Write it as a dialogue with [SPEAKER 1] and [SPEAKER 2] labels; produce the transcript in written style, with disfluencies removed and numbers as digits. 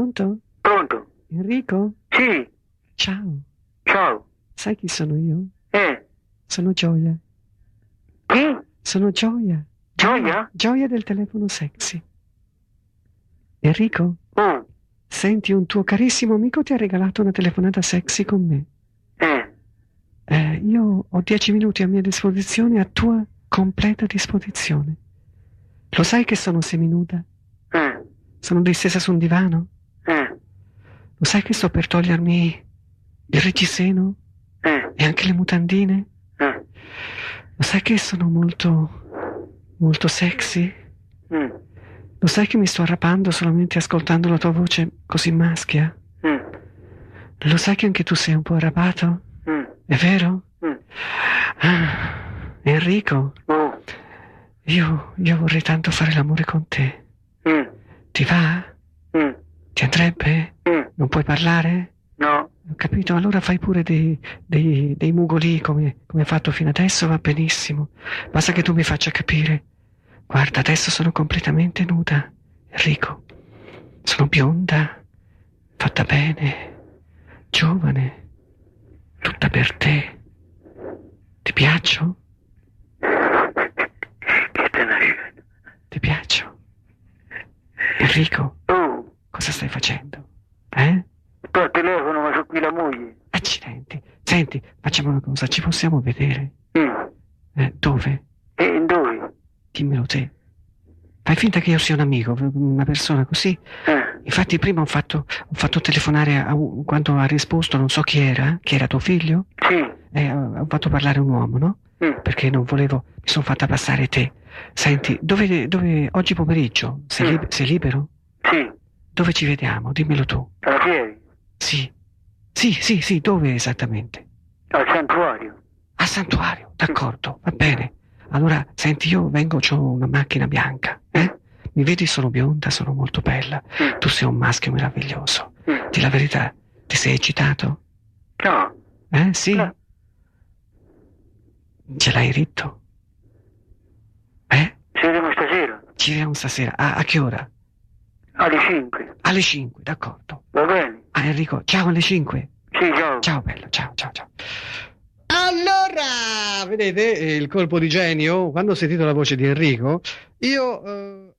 [SPEAKER 1] Pronto?
[SPEAKER 2] Pronto?
[SPEAKER 1] Enrico?
[SPEAKER 2] Sì,
[SPEAKER 1] Ciao.
[SPEAKER 2] ciao.
[SPEAKER 1] Sai chi sono io?
[SPEAKER 2] Eh,
[SPEAKER 1] Sono Gioia.
[SPEAKER 2] chi?
[SPEAKER 1] Sono Gioia.
[SPEAKER 2] Gioia?
[SPEAKER 1] Gioia del telefono sexy. Enrico?
[SPEAKER 2] Oh,
[SPEAKER 1] Senti, un tuo carissimo amico ti ha regalato una telefonata sexy con me. Io ho 10 minuti a mia disposizione, a tua completa disposizione. Lo sai che sono seminuda?
[SPEAKER 2] eh,
[SPEAKER 1] Sono distesa su un divano?
[SPEAKER 2] eh,
[SPEAKER 1] Lo sai che sto per togliermi il reggiseno e anche le mutandine?
[SPEAKER 2] eh,
[SPEAKER 1] Lo sai che sono molto sexy?
[SPEAKER 2] mm,
[SPEAKER 1] Lo sai che mi sto arrapando solamente ascoltando la tua voce così maschia?
[SPEAKER 2] mm,
[SPEAKER 1] Lo sai che anche tu sei un po' arrabbiato?
[SPEAKER 2] mm,
[SPEAKER 1] È vero?
[SPEAKER 2] mm.
[SPEAKER 1] Enrico,
[SPEAKER 2] Oh,
[SPEAKER 1] io vorrei tanto fare l'amore con te.
[SPEAKER 2] mm,
[SPEAKER 1] Ti va?
[SPEAKER 2] mm,
[SPEAKER 1] Ti andrebbe?
[SPEAKER 2] mm.
[SPEAKER 1] Non puoi parlare?
[SPEAKER 2] No,
[SPEAKER 1] Ho capito, allora fai pure dei mugoli come hai fatto fino adesso, va benissimo. Basta che tu mi faccia capire. Guarda, adesso sono completamente nuda, Enrico. Sono bionda, fatta bene, giovane, tutta per te. Ti piaccio?
[SPEAKER 2] che te ne scena.
[SPEAKER 1] Ti piaccio? Enrico,
[SPEAKER 2] Oh,
[SPEAKER 1] cosa stai facendo? Eh?
[SPEAKER 2] sto al telefono, ma sono qui la moglie.
[SPEAKER 1] Accidenti. Senti, facciamo una cosa, ci possiamo vedere?
[SPEAKER 2] Mm.
[SPEAKER 1] Dove?
[SPEAKER 2] E dove?
[SPEAKER 1] Dimmelo te. Fai finta che io sia un amico, una persona così. Infatti prima ho fatto telefonare quando ha risposto, non so chi era tuo figlio?
[SPEAKER 2] Sì,
[SPEAKER 1] Ho fatto parlare un uomo, no? Perché non volevo, mi sono fatta passare te. Senti, dove oggi pomeriggio? Sei libero?
[SPEAKER 2] sì,
[SPEAKER 1] Dove ci vediamo? Dimmelo tu.
[SPEAKER 2] alla fiera,
[SPEAKER 1] Sì. Sì, dove esattamente?
[SPEAKER 2] al santuario.
[SPEAKER 1] Al santuario, d'accordo, va bene. Allora, senti, io vengo, c'ho una macchina bianca, Mi vedi, sono bionda, sono molto bella. Tu sei un maschio meraviglioso. Di la verità, ti sei eccitato?
[SPEAKER 2] No,
[SPEAKER 1] Sì?
[SPEAKER 2] no.
[SPEAKER 1] Ce l'hai ritto?
[SPEAKER 2] Ci vediamo stasera,
[SPEAKER 1] Ci vediamo stasera. A che ora?
[SPEAKER 2] alle 5.
[SPEAKER 1] Alle 5, d'accordo.
[SPEAKER 2] Va bene?
[SPEAKER 1] Enrico, ciao alle 5.
[SPEAKER 2] Sì, ciao.
[SPEAKER 1] Ciao bello, ciao. Allora, vedete il colpo di genio? Quando ho sentito la voce di Enrico, io